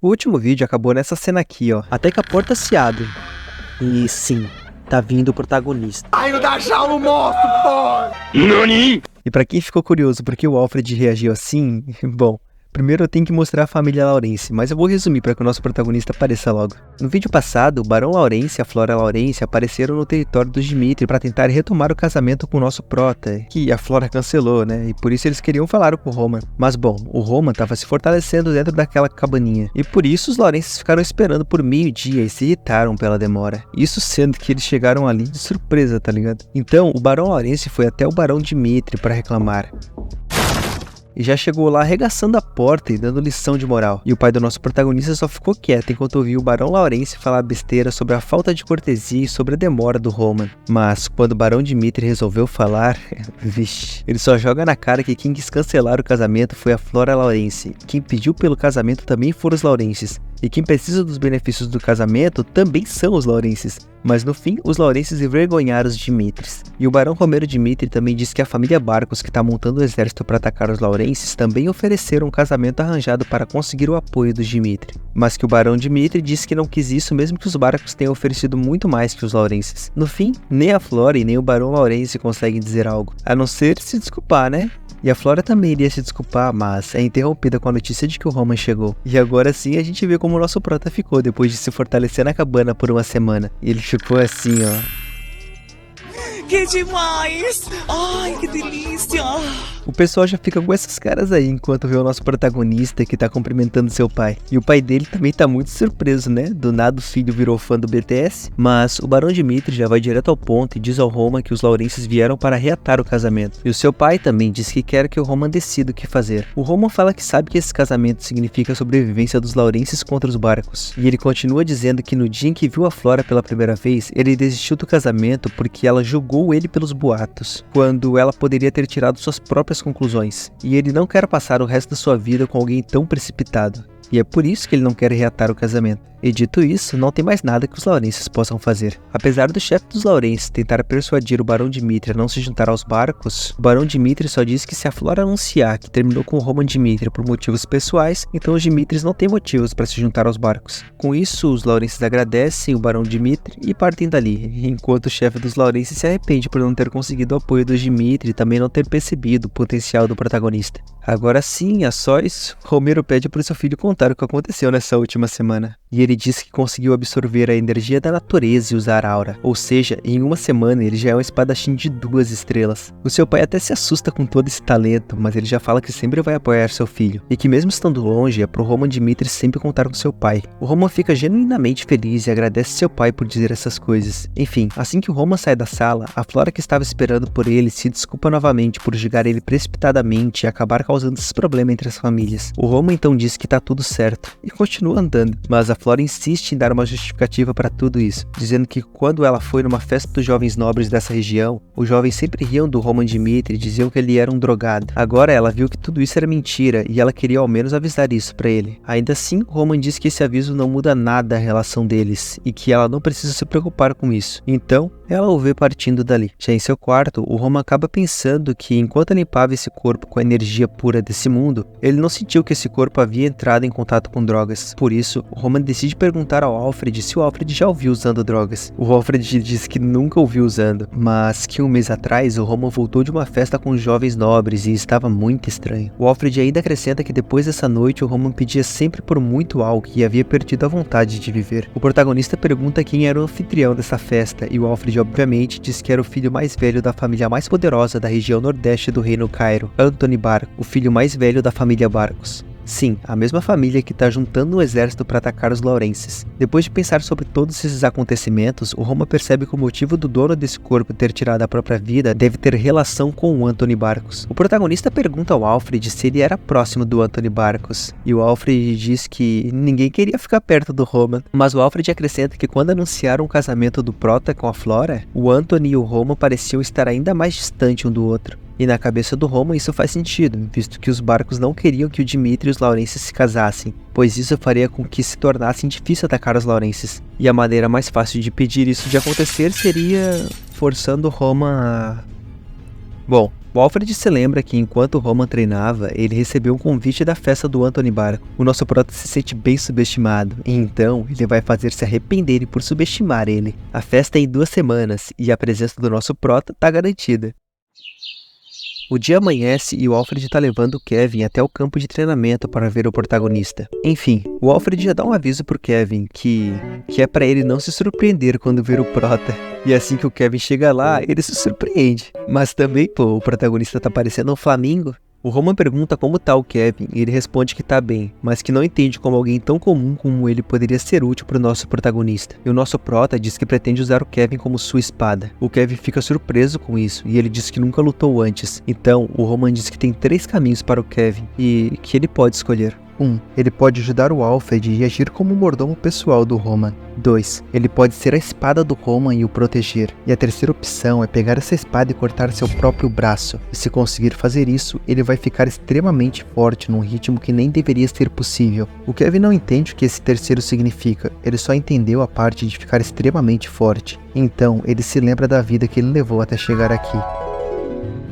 O último vídeo acabou nessa cena aqui, ó. Até que a porta se abre. E sim, tá vindo o protagonista. Saindo da jaula o monstro, pô! NANI?! E pra quem ficou curioso por que o Alfred reagiu assim, bom, primeiro eu tenho que mostrar a família Laurence, mas eu vou resumir para que o nosso protagonista apareça logo. No vídeo passado, o Barão Laurence e a Flora Laurence apareceram no território do Dimitri para tentar retomar o casamento com o nosso prota, que a Flora cancelou, né? E por isso eles queriam falar com o Roman. Mas bom, o Roman estava se fortalecendo dentro daquela cabaninha, e por isso os Laurences ficaram esperando por meio-dia e se irritaram pela demora. Isso sendo que eles chegaram ali de surpresa, tá ligado? Então, o Barão Laurence foi até o Barão Dimitri para reclamar. E já chegou lá arregaçando a porta e dando lição de moral. E o pai do nosso protagonista só ficou quieto enquanto ouvia o Barão Laurence falar besteira sobre a falta de cortesia e sobre a demora do Roman. Mas quando o Barão Dimitri resolveu falar, vixe, ele só joga na cara que quem quis cancelar o casamento foi a Flora Laurence. Quem pediu pelo casamento também foram os Laurences. E quem precisa dos benefícios do casamento também são os Laurences. Mas no fim, os Laurences envergonharam os Dimitris. E o Barão Romero Dimitri também disse que a família Barcos, que está montando o exército para atacar os Laurences, também ofereceram um casamento arranjado para conseguir o apoio dos Dimitri. Mas que o Barão Dimitri disse que não quis isso mesmo que os Barcos tenham oferecido muito mais que os Laurences. No fim, nem a Flora e nem o Barão Laurence conseguem dizer algo, a não ser se desculpar, né? E a Flora também iria se desculpar, mas é interrompida com a notícia de que o Roman chegou. E agora sim a gente vê como o nosso prota ficou depois de se fortalecer na cabana por uma semana. E ele ficou assim, ó. Que demais! Ai, que delícia! O pessoal já fica com essas caras aí enquanto vê o nosso protagonista que tá cumprimentando seu pai. E o pai dele também tá muito surpreso, né? Do nada o filho virou fã do BTS. Mas o Barão Dimitri já vai direto ao ponto e diz ao Roman que os Laurences vieram para reatar o casamento. E o seu pai também diz que quer que o Roman decida o que fazer. O Roman fala que sabe que esse casamento significa a sobrevivência dos Laurences contra os Barcos. E ele continua dizendo que no dia em que viu a Flora pela primeira vez, ele desistiu do casamento porque ela julgou ele pelos boatos, quando ela poderia ter tirado suas próprias conclusões, e ele não quer passar o resto da sua vida com alguém tão precipitado. E é por isso que ele não quer reatar o casamento. E dito isso, não tem mais nada que os Laurences possam fazer. Apesar do chefe dos Laurences tentar persuadir o Barão Dimitri a não se juntar aos Barcos, o Barão Dimitri só diz que se a Flora anunciar que terminou com o Roman Dimitri por motivos pessoais, então os Dimitris não têm motivos para se juntar aos Barcos. Com isso, os Laurences agradecem o Barão Dimitri e partem dali, enquanto o chefe dos Laurences se arrepende por não ter conseguido o apoio dos Dimitri e também não ter percebido o potencial do protagonista. Agora sim, a sós, Romero pede para o seu filho contar o que aconteceu nessa última semana. E ele diz que conseguiu absorver a energia da natureza e usar a aura. Ou seja, em uma semana ele já é um espadachim de 2 estrelas. O seu pai até se assusta com todo esse talento, mas ele já fala que sempre vai apoiar seu filho. E que mesmo estando longe, é pro Roman Dimitri sempre contar com seu pai. O Roman fica genuinamente feliz e agradece seu pai por dizer essas coisas. Enfim, assim que o Roman sai da sala, a Flora que estava esperando por ele se desculpa novamente por julgar ele precipitadamente e acabar causando esses problemas entre as famílias. O Roman então diz que tá tudo certo e continua andando, mas a Flora insiste em dar uma justificativa para tudo isso, dizendo que quando ela foi numa festa dos jovens nobres dessa região, os jovens sempre riam do Roman Dimitri e diziam que ele era um drogado. Agora ela viu que tudo isso era mentira e ela queria ao menos avisar isso para ele. Ainda assim, Roman diz que esse aviso não muda nada a relação deles e que ela não precisa se preocupar com isso. Então, ela o vê partindo dali. Já em seu quarto, o Roman acaba pensando que enquanto limpava esse corpo com a energia pura desse mundo, ele não sentiu que esse corpo havia entrado em contato com drogas. Por isso, o Roman decide perguntar ao Alfred se o Alfred já ouviu usando drogas. O Alfred diz que nunca ouviu usando, mas que um mês atrás o Roman voltou de uma festa com jovens nobres e estava muito estranho. O Alfred ainda acrescenta que depois dessa noite o Roman pedia sempre por muito álcool e havia perdido a vontade de viver. O protagonista pergunta quem era o anfitrião dessa festa e o Alfred obviamente diz que era o filho mais velho da família mais poderosa da região nordeste do reino Cairo, Anthony Barco, o filho mais velho da família Barcos. Sim, a mesma família que está juntando um exército para atacar os Laurences. Depois de pensar sobre todos esses acontecimentos, o Roman percebe que o motivo do dono desse corpo ter tirado a própria vida deve ter relação com o Anthony Barcos. O protagonista pergunta ao Alfred se ele era próximo do Anthony Barcos, e o Alfred diz que ninguém queria ficar perto do Roman, mas o Alfred acrescenta que quando anunciaram o casamento do Prota com a Flora, o Anthony e o Roman pareciam estar ainda mais distantes um do outro. E na cabeça do Roman isso faz sentido, visto que os Barcos não queriam que o Dimitri e os Laurences se casassem, pois isso faria com que se tornasse difícil atacar os Laurences. E a maneira mais fácil de impedir isso de acontecer seria forçando o Roman a... Bom, O Alfred se lembra que enquanto o Roman treinava, ele recebeu um convite da festa do Anthony Barco. O nosso prota se sente bem subestimado, e então ele vai fazer se arrependerem por subestimar ele. A festa é em 2 semanas, e a presença do nosso prota tá garantida. O dia amanhece e o Alfred tá levando o Kevin até o campo de treinamento para ver o protagonista. Enfim, o Alfred já dá um aviso pro Kevin que é pra ele não se surpreender quando ver o prota. E assim que o Kevin chega lá, ele se surpreende. Mas também, o protagonista tá parecendo um flamingo. O Roman pergunta como tá o Kevin e ele responde que tá bem, mas que não entende como alguém tão comum como ele poderia ser útil pro nosso protagonista. E o nosso prota diz que pretende usar o Kevin como sua espada. O Kevin fica surpreso com isso e ele diz que nunca lutou antes. Então, o Roman diz que tem 3 caminhos para o Kevin e que ele pode escolher. 1. Ele pode ajudar o Alfred e agir como mordomo pessoal do Roman. 2. Ele pode ser a espada do Roman e o proteger. E a terceira opção é pegar essa espada e cortar seu próprio braço. E se conseguir fazer isso, ele vai ficar extremamente forte num ritmo que nem deveria ser possível. O Kevin não entende o que esse terceiro significa, ele só entendeu a parte de ficar extremamente forte. Então, ele se lembra da vida que ele levou até chegar aqui.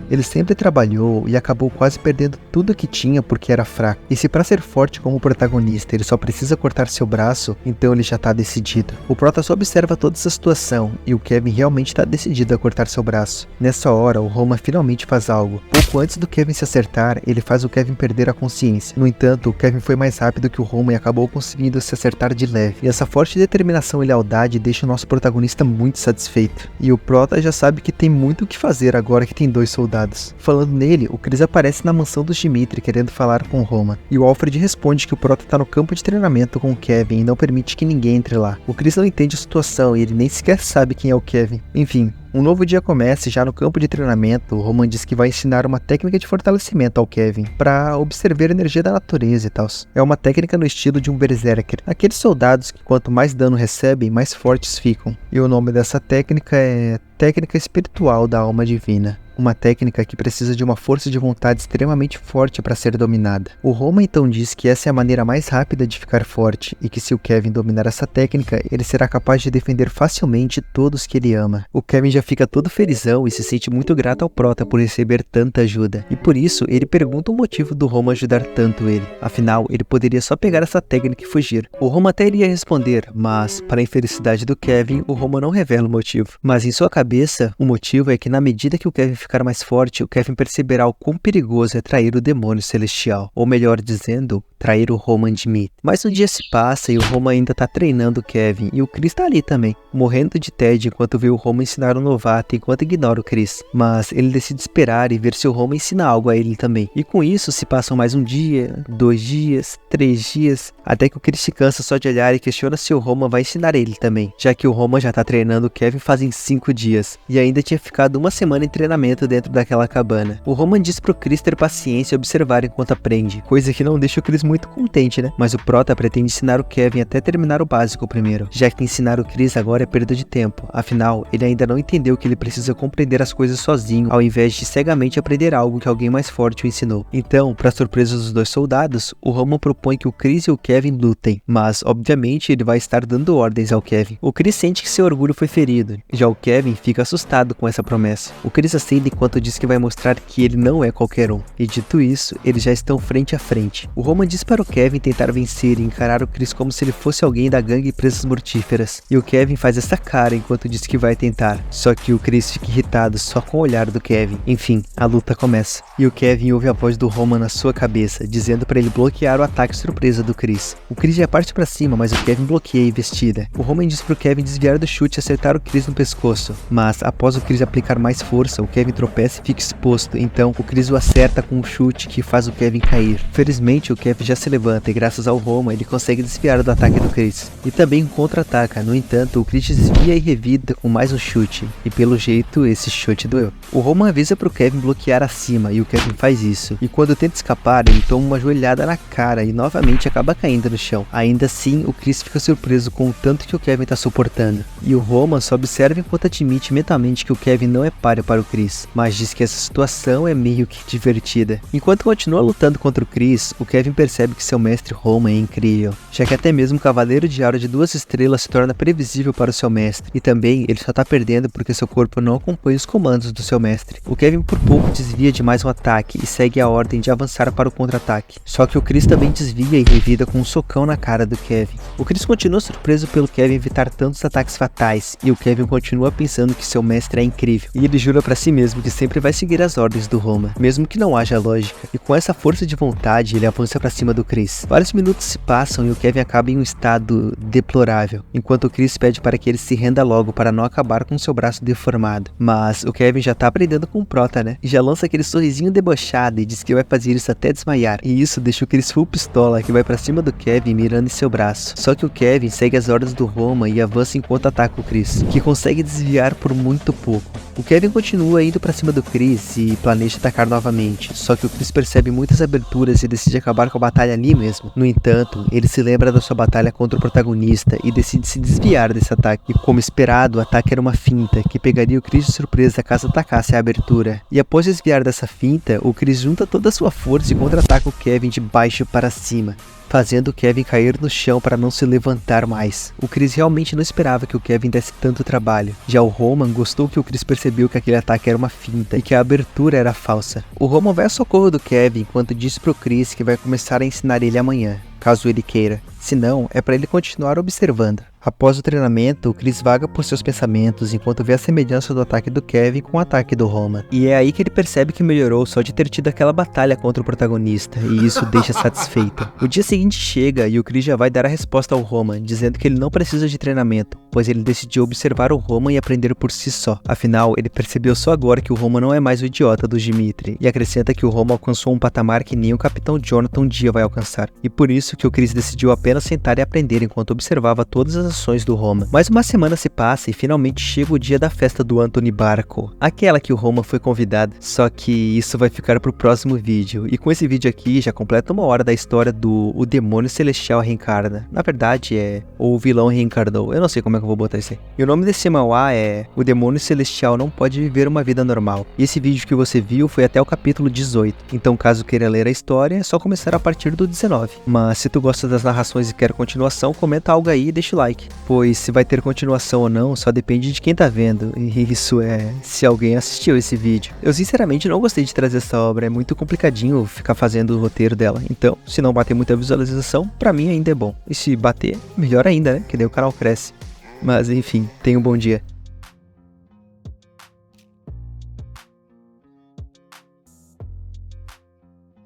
Ele sempre trabalhou e acabou quase perdendo tudo que tinha porque era fraco. E se para ser forte como protagonista ele só precisa cortar seu braço, então ele já tá decidido. O prota só observa toda essa situação e o Kevin realmente tá decidido a cortar seu braço. Nessa hora, o Roman finalmente faz algo. Pouco antes do Kevin se acertar, ele faz o Kevin perder a consciência. No entanto, o Kevin foi mais rápido que o Roman e acabou conseguindo se acertar de leve. E essa forte determinação e lealdade deixa o nosso protagonista muito satisfeito. E o prota já sabe que tem muito o que fazer agora que tem 2 soldados. Falando nele, o Chris aparece na mansão do Dimitri querendo falar com o Roman. E o Alfred responde que o prota tá no campo de treinamento com o Kevin e não permite que ninguém entre lá. O Chris não entende a situação e ele nem sequer sabe quem é o Kevin. Enfim, um novo dia começa e já no campo de treinamento, o Roman diz que vai ensinar uma técnica de fortalecimento ao Kevin, para observar a energia da natureza e tal. É uma técnica no estilo de um berserker, aqueles soldados que quanto mais dano recebem, mais fortes ficam. E o nome dessa técnica é Técnica Espiritual da Alma Divina. Uma técnica que precisa de uma força de vontade extremamente forte para ser dominada. O Roman então diz que essa é a maneira mais rápida de ficar forte e que se o Kevin dominar essa técnica, ele será capaz de defender facilmente todos que ele ama. O Kevin já fica todo felizão e se sente muito grato ao prota por receber tanta ajuda. E por isso, ele pergunta o motivo do Roman ajudar tanto ele. Afinal, ele poderia só pegar essa técnica e fugir. O Roman até iria responder, mas, para a infelicidade do Kevin, o Roman não revela o motivo. Mas em sua cabeça, o motivo é que na medida que o Kevin ficar mais forte, o Kevin perceberá o quão perigoso é trair o demônio celestial, ou melhor dizendo, trair o Roman Dimitri. Mas um dia se passa e o Roman ainda tá treinando o Kevin, e o Chris tá ali também, morrendo de tédio enquanto vê o Roman ensinar o novato enquanto ignora o Chris. Mas ele decide esperar e ver se o Roman ensina algo a ele também. E com isso se passam mais um dia, 2 dias, 3 dias, até que o Chris se cansa só de olhar e questiona se o Roman vai ensinar ele também, já que o Roman já tá treinando o Kevin fazem 5 dias, e ainda tinha ficado 1 semana em treinamento dentro daquela cabana. O Roman diz pro Chris ter paciência e observar enquanto aprende, coisa que não deixa o Chris muito contente, né? Mas o prota pretende ensinar o Kevin até terminar o básico primeiro, já que ensinar o Chris agora é perda de tempo, afinal, ele ainda não entendeu que ele precisa compreender as coisas sozinho, ao invés de cegamente aprender algo que alguém mais forte o ensinou. Então, para surpresa dos 2 soldados, o Roman propõe que o Chris e o Kevin lutem, mas, obviamente, ele vai estar dando ordens ao Kevin. O Chris sente que seu orgulho foi ferido, já o Kevin fica assustado com essa promessa. O Chris aceita enquanto diz que vai mostrar que ele não é qualquer um, e dito isso, eles já estão frente a frente. O Roman diz para o Kevin tentar vencer e encarar o Chris como se ele fosse alguém da gangue Presas Mortíferas, e o Kevin faz essa cara enquanto diz que vai tentar, só que o Chris fica irritado só com o olhar do Kevin. Enfim, a luta começa, e o Kevin ouve a voz do Roman na sua cabeça, dizendo para ele bloquear o ataque surpresa do Chris. O Chris já parte para cima, mas o Kevin bloqueia a investida. O Roman diz pro Kevin desviar do chute e acertar o Chris no pescoço, mas após o Chris aplicar mais força, o Kevin tropeça e fica exposto, então o Chris o acerta com um chute que faz o Kevin cair. Felizmente, o Kevin já se levanta e graças ao Roman ele consegue desviar do ataque do Chris, e também contra-ataca. No entanto, o Chris desvia e revida com mais um chute, e pelo jeito esse chute doeu. O Roman avisa pro Kevin bloquear acima, e o Kevin faz isso, e quando tenta escapar, ele toma uma joelhada na cara e novamente acaba caindo no chão. Ainda assim, o Chris fica surpreso com o tanto que o Kevin tá suportando, e o Roman só observa enquanto admite mentalmente que o Kevin não é páreo para o Chris, mas diz que essa situação é meio que divertida. Enquanto continua lutando contra o Chris, o Kevin percebe percebe que seu mestre Roman é incrível, já que até mesmo o Cavaleiro de Aura de 2 estrelas se torna previsível para o seu mestre, e também ele só tá perdendo porque seu corpo não acompanha os comandos do seu mestre. O Kevin por pouco desvia de mais um ataque e segue a ordem de avançar para o contra-ataque, só que o Chris também desvia e revida com um socão na cara do Kevin. O Chris continua surpreso pelo Kevin evitar tantos ataques fatais, e o Kevin continua pensando que seu mestre é incrível, e ele jura pra si mesmo que sempre vai seguir as ordens do Roman, mesmo que não haja lógica, e com essa força de vontade ele avança pra cima do Chris. Vários minutos se passam e o Kevin acaba em um estado deplorável, enquanto o Chris pede para que ele se renda logo para não acabar com seu braço deformado. Mas o Kevin já tá aprendendo com o Prota, né? E já lança aquele sorrisinho debochado e diz que vai fazer isso até desmaiar, e isso deixa o Chris full pistola, que vai pra cima do Kevin mirando em seu braço. Só que o Kevin segue as ordens do Roman e avança enquanto ataca o Chris, que consegue desviar por muito pouco. O Kevin continua indo pra cima do Chris e planeja atacar novamente, só que o Chris percebe muitas aberturas e decide acabar com a batalha ali mesmo. No entanto, ele se lembra da sua batalha contra o protagonista e decide se desviar desse ataque, e como esperado, o ataque era uma finta, que pegaria o Chris de surpresa caso atacasse a abertura. E após desviar dessa finta, o Chris junta toda a sua força e contra-ataca o Kevin de baixo para cima, fazendo o Kevin cair no chão para não se levantar mais. O Chris realmente não esperava que o Kevin desse tanto trabalho. Já o Roman gostou que o Chris percebeu que aquele ataque era uma finta e que a abertura era falsa. O Roman vai ao socorro do Kevin enquanto diz pro Chris que vai começar a ensinar ele amanhã, caso ele queira. Se não, é para ele continuar observando. Após o treinamento, o Chris vaga por seus pensamentos enquanto vê a semelhança do ataque do Kevin com o ataque do Roman. E é aí que ele percebe que melhorou só de ter tido aquela batalha contra o protagonista, e isso o deixa satisfeito. O dia seguinte chega e o Chris já vai dar a resposta ao Roman, dizendo que ele não precisa de treinamento, pois ele decidiu observar o Roman e aprender por si só. Afinal, ele percebeu só agora que o Roman não é mais o idiota do Dimitri, e acrescenta que o Roman alcançou um patamar que nem o Capitão Jonathan um dia vai alcançar. E por isso que o Chris decidiu apenas sentar e aprender enquanto observava todas as ações do Roman. Mais uma semana se passa e finalmente chega o dia da festa do Anthony Barco, aquela que o Roman foi convidado. Só que isso vai ficar pro próximo vídeo, e com esse vídeo aqui já completa 1 hora da história do O Demônio Celestial Reencarna. Na verdade é O Vilão Reencarnou, eu não sei como é que eu vou botar isso aí. E o nome desse manhwa é O Demônio Celestial Não Pode Viver Uma Vida Normal. E esse vídeo que você viu foi até o capítulo 18, então caso queira ler a história é só começar a partir do 19. Mas se tu gosta das narrações e quer continuação, comenta algo aí e deixa o like, pois se vai ter continuação ou não só depende de quem tá vendo, e isso é se alguém assistiu esse vídeo. Eu sinceramente não gostei de trazer essa obra, é muito complicadinho ficar fazendo o roteiro dela, então se não bater muita visualização, pra mim ainda é bom, e se bater, melhor ainda, né, que daí o canal cresce. Mas enfim, tenha um bom dia.